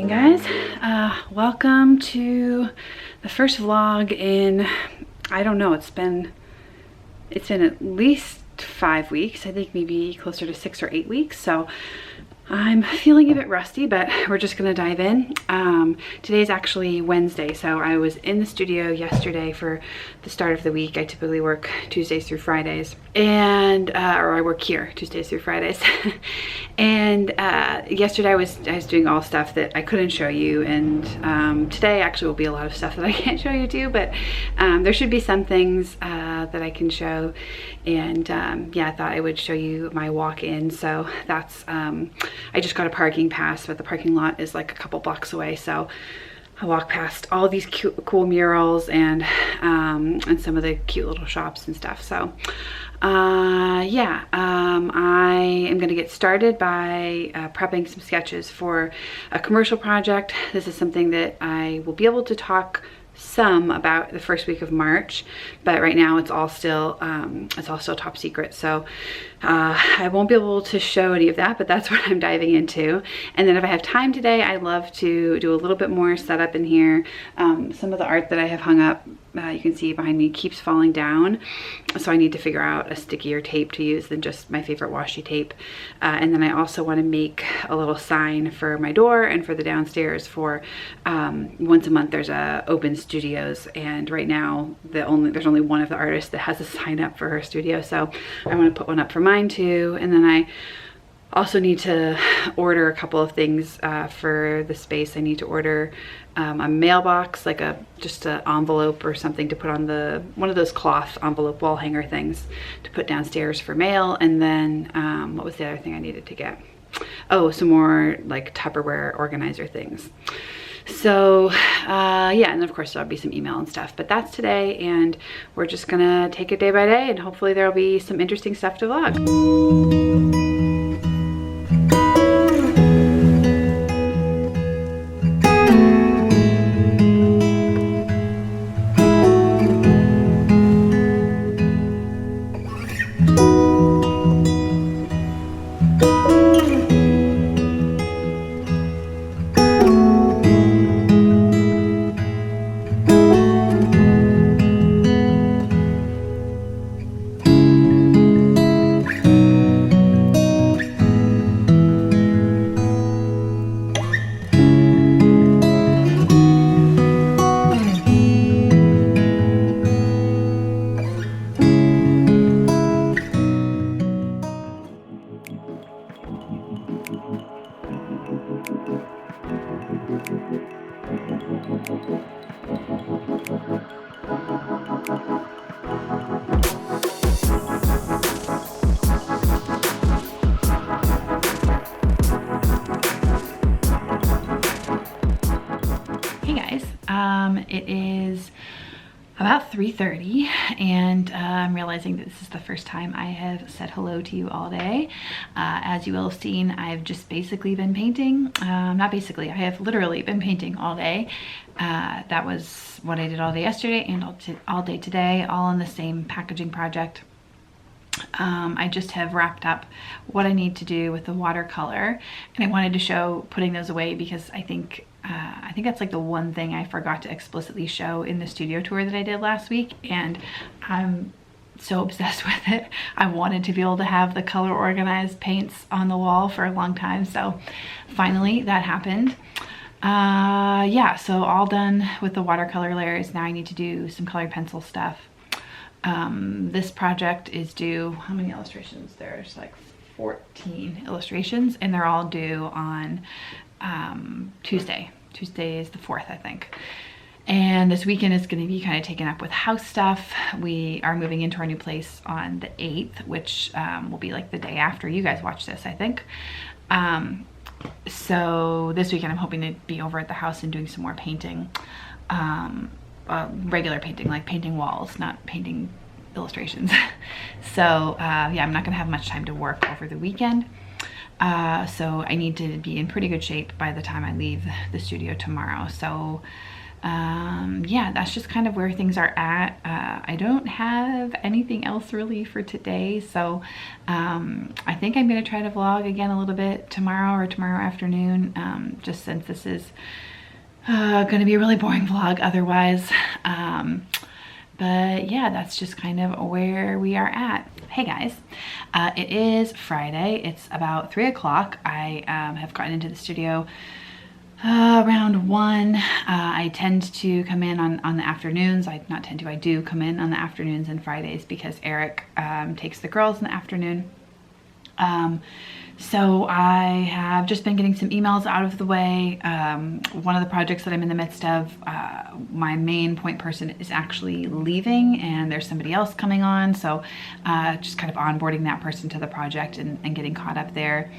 Guys, welcome to the first vlog in, I don't know, it's been at least 5 weeks. I think maybe closer to 6 or 8 weeks. So I'm feeling a bit rusty, but we're just gonna dive in. Today's actually Wednesday, so I was in the studio yesterday for the start of the week. I typically work Tuesdays through Fridays, and or I work here Tuesdays through Fridays. And yesterday I was doing all stuff that I couldn't show you, and today actually will be a lot of stuff that I can't show you too, but there should be some things that I can show. And yeah, I thought I would show you my walk-in. So that's I just got a parking pass, but the parking lot is like a couple blocks away, so I walk past all these cute, cool murals and some of the cute little shops and stuff. So yeah, I am going to get started by prepping some sketches for a commercial project. This is something that I will be able to talk some about the first week of March, but right now it's all still top secret, so I won't be able to show any of that, but that's what I'm diving into. And then if I have time today, I'd love to do a little bit more setup in here. Some of the art that I have hung up, you can see behind me, keeps falling down, so I need to figure out a stickier tape to use than just my favorite washi tape. And then I also want to make a little sign for my door and for the downstairs for once a month there's a open studios, and right now there's only one of the artists that has a sign up for her studio, so I want to put one up for mine too. And then I also need to order a couple of things for the space. I need to order a mailbox, like just an envelope or something to put on one of those cloth envelope wall hanger things to put downstairs for mail. And then what was the other thing I needed to get? Oh, some more like Tupperware organizer things. So yeah, and of course there'll be some email and stuff, but that's today, and we're just gonna take it day by day, and hopefully there'll be some interesting stuff to vlog. It is about 3:30, and I'm realizing that this is the first time I have said hello to you all day. As you will have seen, I've just basically been painting. Not basically, I have literally been painting all day. That was what I did all day yesterday and all day today, all in the same packaging project. I just have wrapped up what I need to do with the watercolor, and I wanted to show putting those away because I think that's like the one thing I forgot to explicitly show in the studio tour that I did last week, and I'm so obsessed with it. I wanted to be able to have the color organized paints on the wall for a long time, so finally that happened. Yeah, so all done with the watercolor layers. Now I need to do some colored pencil stuff. This project is due, how many illustrations? There's like 14 illustrations, and they're all due on Tuesday. Tuesday is the 4th, I think. And this weekend is going to be kind of taken up with house stuff. We are moving into our new place on the 8th, which will be like the day after you guys watch this, I think. So this weekend I'm hoping to be over at the house and doing some more painting. Regular painting, like painting walls, not painting illustrations. So yeah, I'm not gonna have much time to work over the weekend. So I need to be in pretty good shape by the time I leave the studio tomorrow. So yeah, that's just kind of where things are at. I don't have anything else really for today, so I think I'm going to try to vlog again a little bit tomorrow or tomorrow afternoon, just since this is going to be a really boring vlog otherwise. But yeah, that's just kind of where we are at. Hey guys, it is Friday. It's about 3 o'clock. I have gotten into the studio around 1. I tend to come in on the afternoons. I do come in on the afternoons and Fridays because Eric takes the girls in the afternoon. So I have just been getting some emails out of the way. One of the projects that I'm in the midst of, my main point person is actually leaving and there's somebody else coming on. So just kind of onboarding that person to the project and getting caught up there.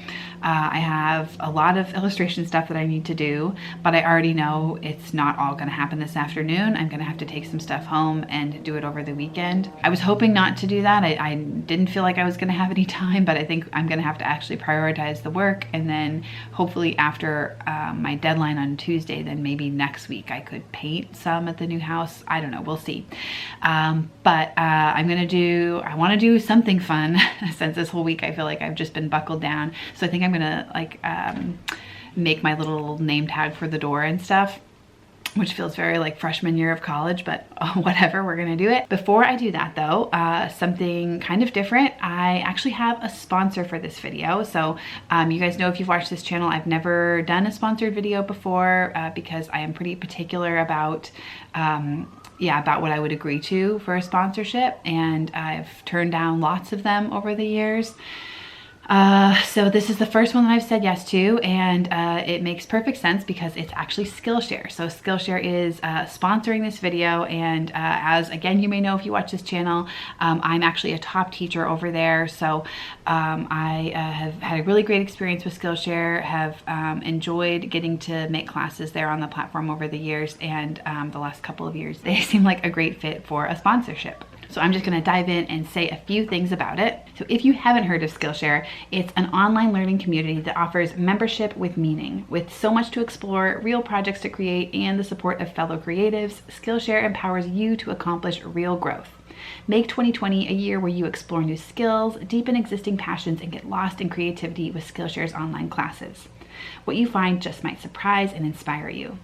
I have a lot of illustration stuff that I need to do, but I already know it's not all going to happen this afternoon. I'm going to have to take some stuff home and do it over the weekend. I was hoping not to do that. I didn't feel like I was going to have any time, but I think I'm going to have to actually prioritize the work, and then hopefully after my deadline on Tuesday, then maybe next week I could paint some at the new house. I don't know, we'll see. But I want to do something fun since this whole week I feel like I've just been buckled down. So I think I'm gonna like make my little name tag for the door and stuff, which feels very like freshman year of college, but whatever, we're gonna do it. Before I do that though, something kind of different. I actually have a sponsor for this video. So you guys know, if you've watched this channel, I've never done a sponsored video before because I am pretty particular about about what I would agree to for a sponsorship, and I've turned down lots of them over the years. So this is the first one that I've said yes to, and it makes perfect sense because it's actually Skillshare. So Skillshare is sponsoring this video, and as again you may know if you watch this channel, I'm actually a top teacher over there. So I have had a really great experience with Skillshare, have enjoyed getting to make classes there on the platform over the years, and the last couple of years they seem like a great fit for a sponsorship. So I'm just going to dive in and say a few things about it. So if you haven't heard of Skillshare, it's an online learning community that offers membership with meaning. With so much to explore, real projects to create, and the support of fellow creatives, Skillshare empowers you to accomplish real growth. Make 2020 a year where you explore new skills, deepen existing passions, and get lost in creativity with Skillshare's online classes. What you find just might surprise and inspire you.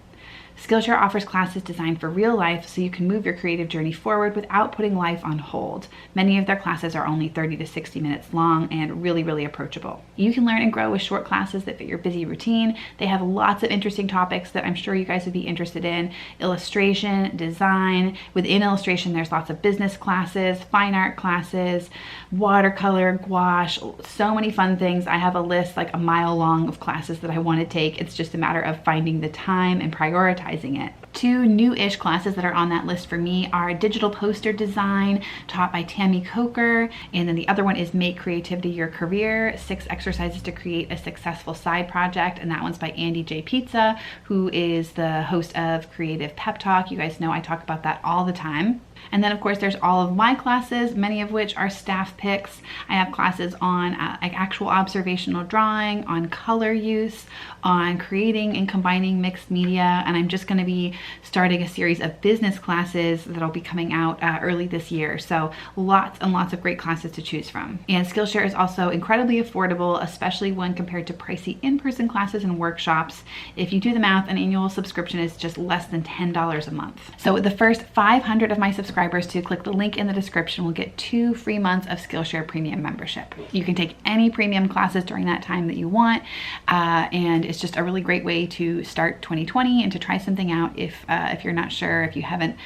Skillshare offers classes designed for real life so you can move your creative journey forward without putting life on hold. Many of their classes are only 30 to 60 minutes long and really approachable. You can learn and grow with short classes that fit your busy routine. They have lots of interesting topics that I'm sure you guys would be interested in. Illustration, design. Within illustration, there's lots of business classes, fine art classes, watercolor, gouache, so many fun things. I have a list like a mile long of classes that I want to take. It's just a matter of finding the time and prioritizing it. 2 new-ish classes that are on that list for me are digital poster design, taught by Tammy Coker, and then the other one is Make Creativity Your Career, 6 exercises to create a successful side project, and that one's by Andy J. Pizza, who is the host of Creative Pep Talk. You guys know I talk about that all the time. And then of course there's all of my classes, many of which are staff picks. I have classes on like actual observational drawing, on color use, on creating and combining mixed media, and I'm just going to be starting a series of business classes that'll be coming out early this year. So lots and lots of great classes to choose from. And Skillshare is also incredibly affordable, especially when compared to pricey in-person classes and workshops. If you do the math, an annual subscription is just less than $10 a month. So the first 500 of my subscribers to click the link in the description will get 2 free months of Skillshare premium membership. You can take any premium classes during that time that you want, and it's just a really great way to start 2020 and to try something out if you're not sure, if you haven't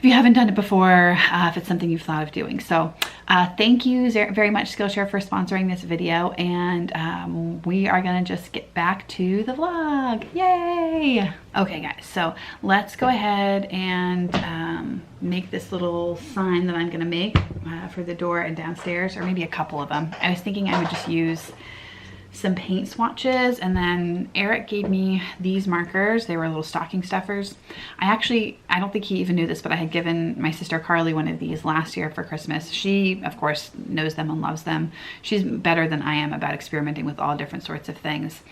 done it before, if it's something you've thought of doing. So thank you very much, Skillshare, for sponsoring this video, and we are gonna just get back to the vlog. Yay! Okay guys, so let's go ahead and make this little sign that I'm gonna make for the door and downstairs, or maybe a couple of them. I was thinking I would just use some paint swatches, and then Eric gave me these markers. They were little stocking stuffers. I don't think he even knew this, but I had given my sister Carly one of these last year for Christmas. She, of course, knows them and loves them. She's better than I am about experimenting with all different sorts of things.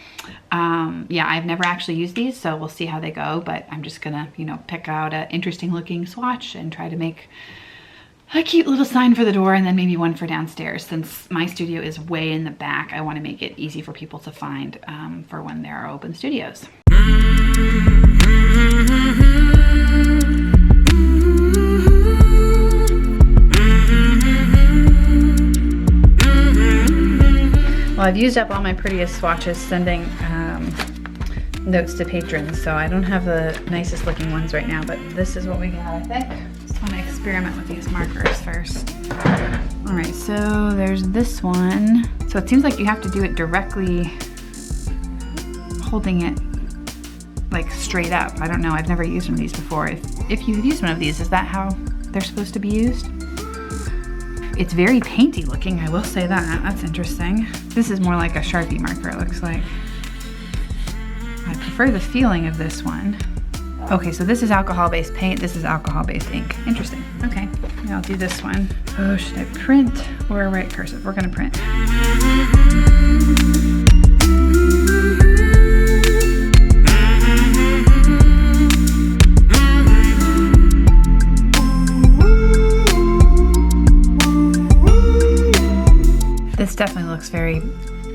Yeah, I've never actually used these, so we'll see how they go, but I'm just gonna, you know, pick out an interesting looking swatch and try to make a cute little sign for the door, and then maybe one for downstairs. Since my studio is way in the back, I want to make it easy for people to find for when there are open studios. Well, I've used up all my prettiest swatches sending notes to patrons, so I don't have the nicest looking ones right now, but this is what we got, I think. Just want to experiment with these markers first. All right, so there's this one. So it seems like you have to do it directly, holding it like straight up. I don't know, I've never used one of these before. If you've used one of these, is that how they're supposed to be used? It's very painty looking, I will say that. That's interesting. This is more like a Sharpie marker, it looks like. I prefer the feeling of this one. Okay, so this is alcohol-based paint, this is alcohol-based ink. Interesting, okay. I'll do this one. Oh, should I print or write cursive? We're gonna print. This definitely looks very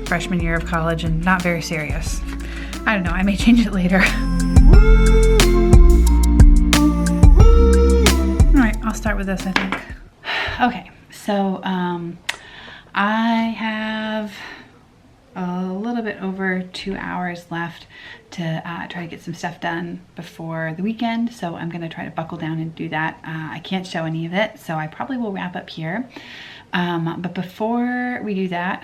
freshman year of college and not very serious. I don't know, I may change it later. All right, I'll start with this, I think. Okay, so I have a little bit over 2 hours left to try to get some stuff done before the weekend, so I'm gonna try to buckle down and do that. I can't show any of it, so I probably will wrap up here. But before we do that,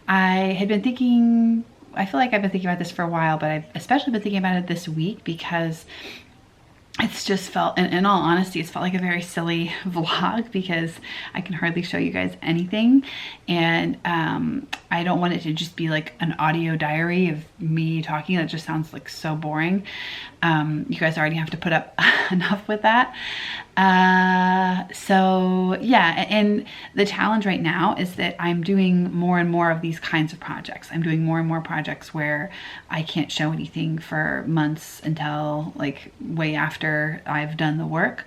I had been thinking, I feel like I've been thinking about this for a while, but I've especially been thinking about it this week because it's just felt, in all honesty, it's felt like a very silly vlog because I can hardly show you guys anything. And I don't want it to just be like an audio diary of me talking. That just sounds like so boring. You guys already have to put up enough with that. So yeah, and the challenge right now is that I'm doing more and more of these kinds of projects. I'm doing more and more projects where I can't show anything for months until like way after I've done the work.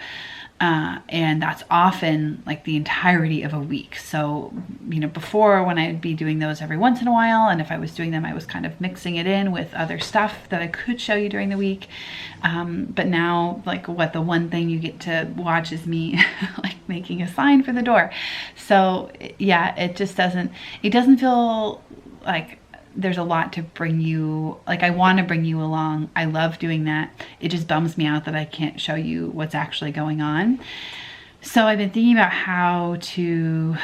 And that's often like the entirety of a week. So, you know, before when I'd be doing those every once in a while, and if I was doing them, I was kind of mixing it in with other stuff that I could show you during the week. But now, like, the one thing you get to watch is me like making a sign for the door. So yeah, it doesn't feel like there's a lot to bring you, like I want to bring you along. I love doing that. It just bums me out that I can't show you what's actually going on. So I've been thinking about how to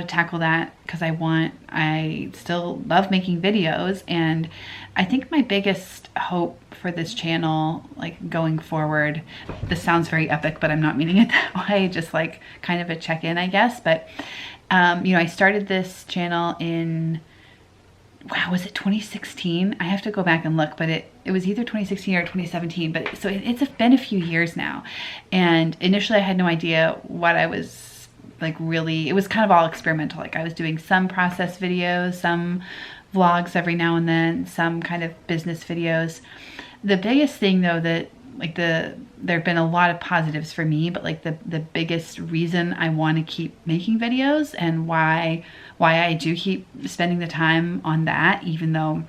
tackle that because I still love making videos, and I think my biggest hope for this channel, like going forward, this sounds very epic, but I'm not meaning it that way, just like kind of a check-in, I guess. But, you know, I started this channel in, wow, was it 2016? I have to go back and look, but it was either 2016 or 2017, but so it's been a few years now. And initially I had no idea what I was like really, it was kind of all experimental. Like I was doing some process videos, some vlogs every now and then, some kind of business videos. The biggest thing though that like there have been a lot of positives for me, but like the biggest reason I want to keep making videos and why I do keep spending the time on that, even though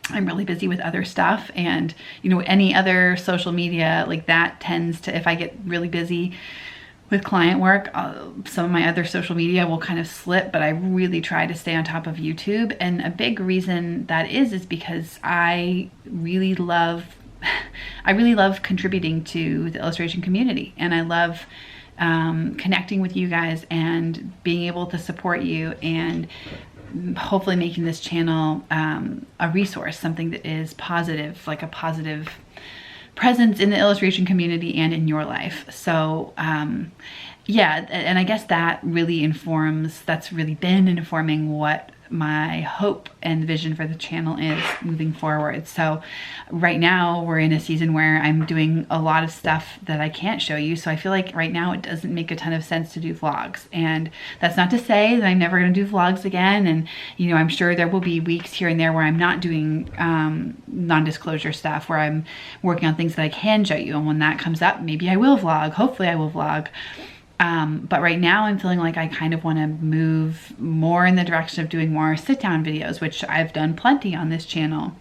I'm really busy with other stuff. And, you know, any other social media like that tends to, if I get really busy with client work, some of my other social media will kind of slip, but I really try to stay on top of YouTube. And a big reason that is because I really love contributing to the illustration community, and I love connecting with you guys and being able to support you, and hopefully making this channel a resource, something that is positive, like a positive presence in the illustration community and in your life. So yeah, and I guess that really that's really been informing what my hope and vision for the channel is moving forward. So right now we're in a season where I'm doing a lot of stuff that I can't show you. So I feel like right now it doesn't make a ton of sense to do vlogs. And that's not to say that I'm never going to do vlogs again. And, you know, I'm sure there will be weeks here and there where I'm not doing non-disclosure stuff, where I'm working on things that I can show you. And when that comes up, maybe I will vlog. Hopefully I will vlog. But right now I'm feeling like I kind of want to move more in the direction of doing more sit-down videos, which I've done plenty on this channel.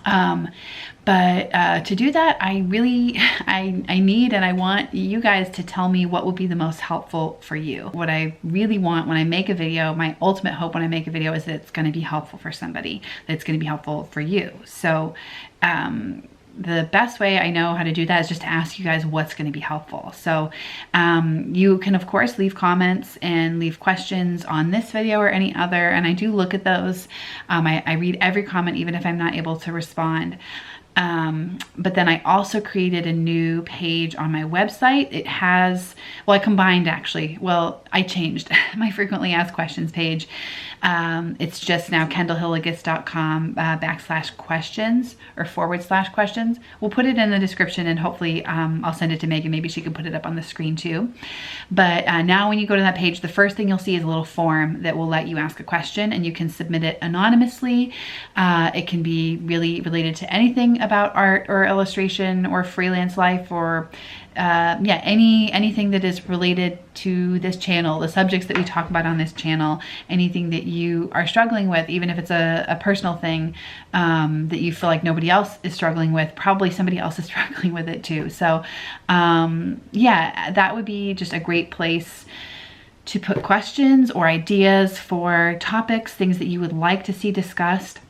But to do that, I really, I need and I want you guys to tell me what would be the most helpful for you. What I really want when I make a video, my ultimate hope when I make a video is that it's going to be helpful for somebody, that it's going to be helpful for you. So, the best way I know how to do that is just to ask you guys what's going to be helpful. So you can of course leave comments and leave questions on this video or any other, and I do look at those. I read every comment even if I'm not able to respond. But then I also created a new page on my website. It has, well, I combined actually, well, I changed my frequently asked questions page. It's just now kendallhilligus.com /questions or /questions. We'll put it in the description, and hopefully I'll send it to Megan. Maybe she can put it up on the screen too. But now when you go to that page, the first thing you'll see is a little form that will let you ask a question, and you can submit it anonymously. It can be really related to anything about art or illustration or freelance life, or yeah, anything that is related to this channel, the subjects that we talk about on this channel, anything that you are struggling with, even if it's a personal thing that you feel like nobody else is struggling with, probably somebody else is struggling with it too. So yeah, that would be just a great place to put questions or ideas for topics, things that you would like to see discussed.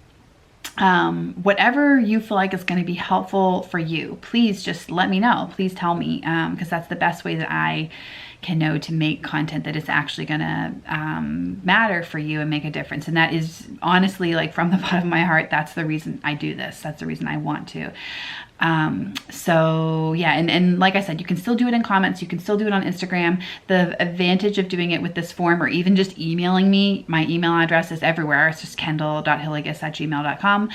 Whatever you feel like is going to be helpful for you, please just let me know. Please tell me, because that's the best way that I can know to make content that is actually going to matter for you and make a difference. And that is honestly, like, from the bottom of my heart, that's the reason I do this. That's the reason I want to. So yeah, and like I said, you can still do it in comments, you can still do it on Instagram. The advantage of doing it with this form, or even just emailing me, my email address is everywhere. It's just kendall.hilligus@gmail.com.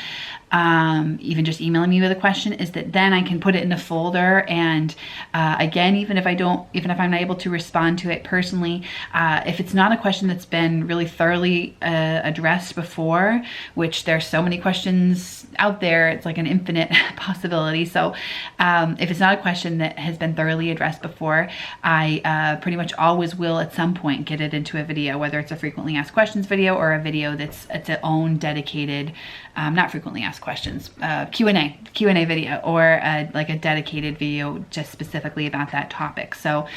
Even just emailing me with a question, is that then I can put it in a folder, and again, even if I'm not able to respond to it personally, if it's not a question that's been really thoroughly addressed before, which there's so many questions out there, it's like an infinite possibility. So if it's not a question that has been thoroughly addressed before, I pretty much always will at some point get it into a video, whether it's a frequently asked questions video or a video that's its own dedicated, not frequently asked questions, Q&A video, or like a dedicated video just specifically about that topic. So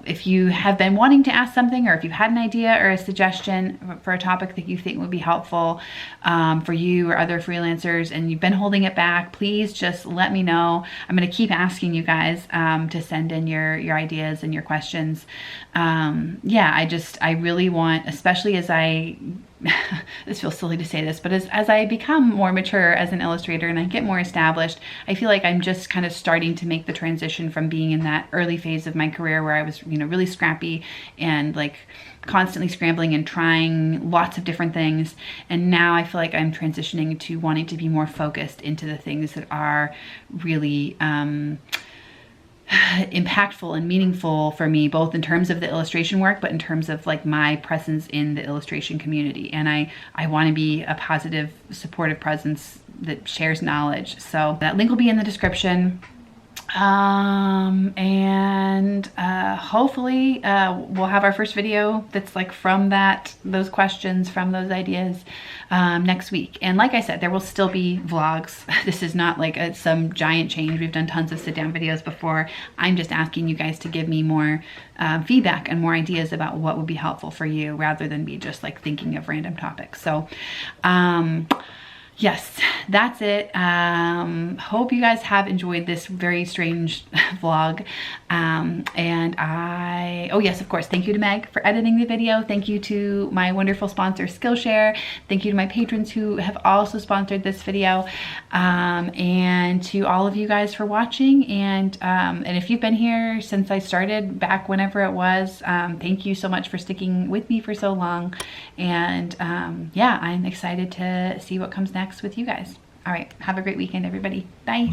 if you have been wanting to ask something, or if you've had an idea or a suggestion for a topic that you think would be helpful for you or other freelancers, and you've been holding it back, please just let me know. I'm going to keep asking you guys to send in your ideas and your questions. Yeah, I really want, especially as this feels silly to say this, but as I become more mature as an illustrator and I get more established, I feel like I'm just kind of starting to make the transition from being in that early phase of my career where I was, you know, really scrappy and like constantly scrambling and trying lots of different things. And now I feel like I'm transitioning to wanting to be more focused into the things that are really impactful and meaningful for me, both in terms of the illustration work, but in terms of like my presence in the illustration community. And I want to be a positive, supportive presence that shares knowledge. So that link will be in the description. Hopefully we'll have our first video that's like from those questions, from those ideas next week. And like I said, there will still be vlogs. This is not like some giant change. We've done tons of sit-down videos before. I'm just asking you guys to give me more feedback and more ideas about what would be helpful for you, rather than me just like thinking of random topics. So yes, that's it. Hope you guys have enjoyed this very strange vlog. Oh yes, of course, thank you to Meg for editing the video. Thank you to my wonderful sponsor, Skillshare. Thank you to my patrons who have also sponsored this video. And to all of you guys for watching. And if you've been here since I started back whenever it was, thank you so much for sticking with me for so long. And yeah, I'm excited to see what comes next with you guys. All right, have a great weekend, everybody. Bye.